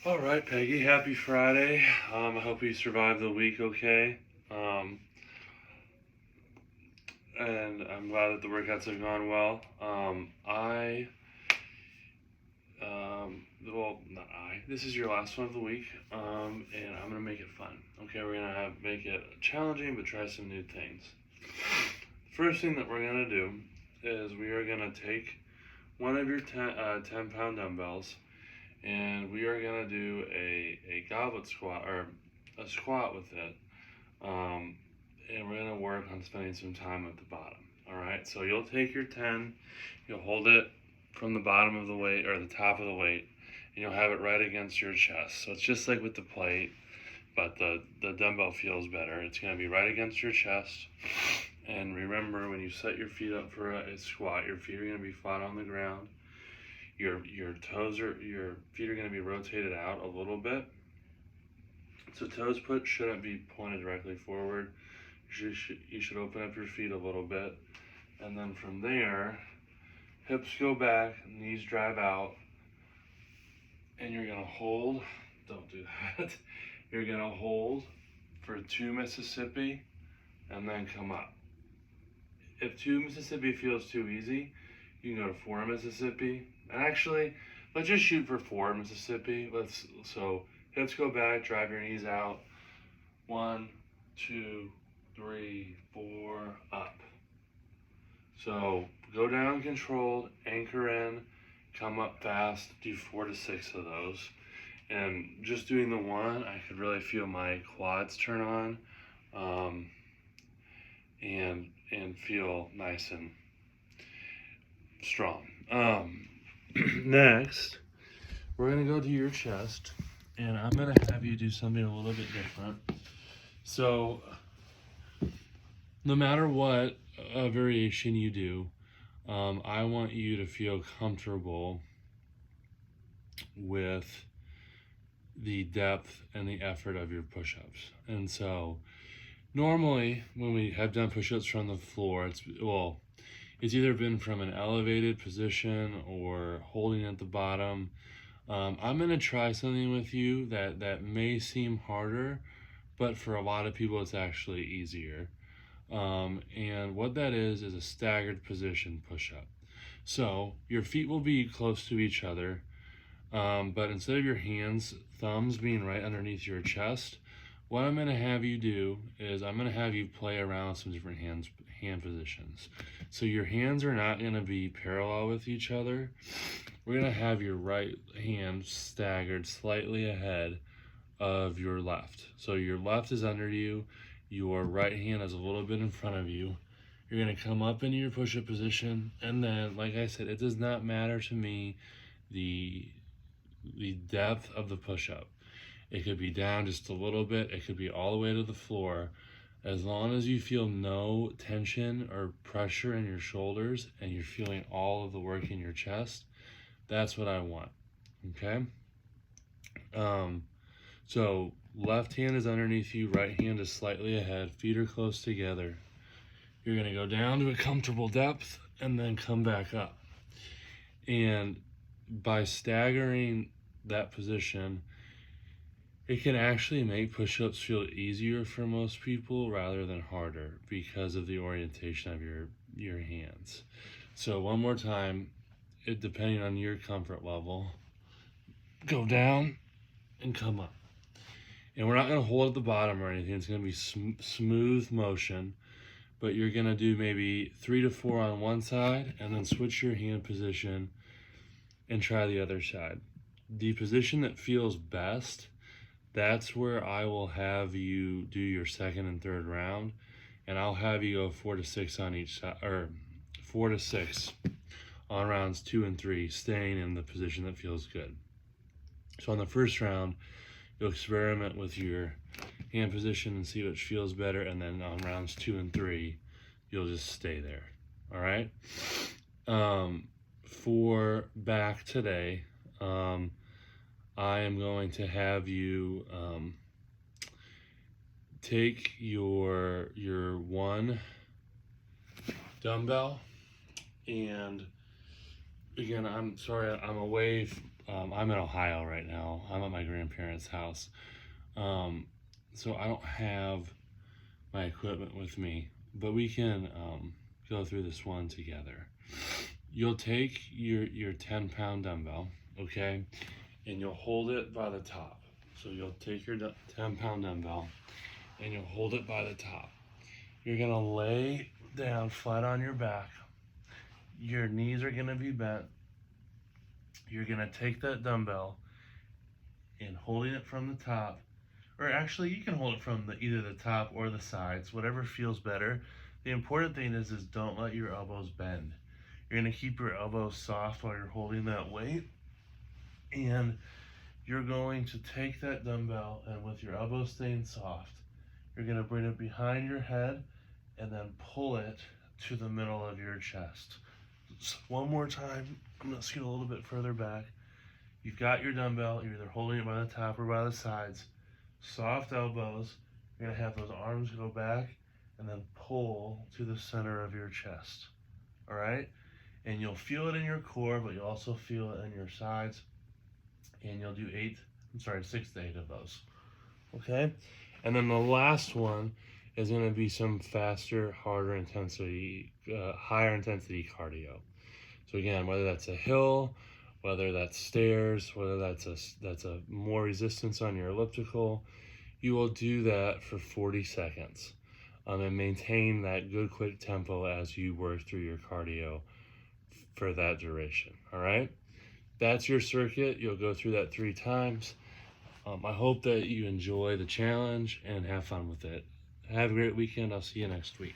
All right, Peggy. Happy Friday. I hope you survived the week okay. Um, and I'm glad that the workouts have gone well. Well, not I. This is your last one of the week. And I'm gonna make it fun. Okay, we're gonna make it challenging, but try some new things. First thing that we're gonna do is we are gonna take one of your 10-pound dumbbells, and we are gonna do a goblet squat or a squat with it. Um, and we're gonna work on spending some time at the bottom. All right, so you'll take your 10, you'll hold it from the bottom of the weight or the top of the weight, and you'll have it right against your chest. So it's just like with the plate, but the dumbbell feels better. It's gonna be right against your chest. And remember, when you set your feet up for a squat, your feet are gonna be flat on the ground. Your feet are gonna be rotated out a little bit. So toes shouldn't be pointed directly forward. You should open up your feet a little bit. And then from there, hips go back, knees drive out. And you're gonna hold, don't do that. You're gonna hold for 2 Mississippi and then come up. If 2 Mississippi feels too easy, you can go to 4 Mississippi. And actually, let's just shoot for 4 Mississippi. So hips go back, drive your knees out. 1, 2, 3, 4, up. So go down controlled, anchor in, come up fast, do 4 to 6 of those. And just doing the one, I could really feel my quads turn on, and feel nice and strong. Next, we're gonna go to your chest, and I'm gonna have you do something a little bit different. So, no matter what variation you do, I want you to feel comfortable with the depth and the effort of your push-ups. And so, normally when we have done push-ups from the floor, it's either been from an elevated position or holding at the bottom. I'm gonna try something with you that may seem harder, but for a lot of people it's actually easier. And what that is a staggered position push-up. So your feet will be close to each other, but instead of your thumbs being right underneath your chest, what I'm gonna have you do is I'm gonna have you play around with some different hand positions. So your hands are not gonna be parallel with each other. We're gonna have your right hand staggered slightly ahead of your left. So your left is under you, your right hand is a little bit in front of you. You're gonna come up into your push-up position, and then, like I said, it does not matter to me the depth of the push-up. It could be down just a little bit, it could be all the way to the floor. As long as you feel no tension or pressure in your shoulders and you're feeling all of the work in your chest, that's what I want, okay? So left hand is underneath you, right hand is slightly ahead, feet are close together. You're gonna go down to a comfortable depth and then come back up. And by staggering that position, it can actually make push-ups feel easier for most people rather than harder because of the orientation of your hands. So one more time, depending on your comfort level, go down and come up. And we're not gonna hold at the bottom or anything, it's gonna be smooth motion, but you're gonna do maybe 3 to 4 on one side and then switch your hand position and try the other side. The position that feels best, that's where I will have you do your second and third round, and I'll have you go 4 to 6 on each side, or 4 to 6 on rounds 2 and 3, staying in the position that feels good. So on the first round, you'll experiment with your hand position and see which feels better, and then on rounds 2 and 3, you'll just stay there. All right. For back today, I am going to have you take your one dumbbell, and again, I'm sorry, I'm away I'm in Ohio right now. I'm at my grandparents' house. So I don't have my equipment with me, but we can go through this one together. You'll take your 10-pound dumbbell, okay, and you'll hold it by the top. So you'll take your 10-pound dumbbell and you'll hold it by the top. You're gonna lay down flat on your back. Your knees are gonna be bent. You're gonna take that dumbbell and holding it from the top, or actually you can hold it from either the top or the sides, whatever feels better. The important thing is don't let your elbows bend. You're gonna keep your elbows soft while you're holding that weight, and you're going to take that dumbbell, and with your elbows staying soft, you're gonna bring it behind your head and then pull it to the middle of your chest. So one more time, I'm gonna scoot a little bit further back. You've got your dumbbell, you're either holding it by the top or by the sides. Soft elbows, you're gonna have those arms go back and then pull to the center of your chest. All right? And you'll feel it in your core, but you'll also feel it in your sides. And you'll do 6 to 8 of those. Okay? And then the last one is gonna be some faster, higher intensity cardio. So again, whether that's a hill, whether that's stairs, whether that's a more resistance on your elliptical, you will do that for 40 seconds and maintain that good quick tempo as you work through your cardio for that duration. All right, that's your circuit. You'll go through that 3 times. I hope that you enjoy the challenge and have fun with it. Have a great weekend. I'll see you next week.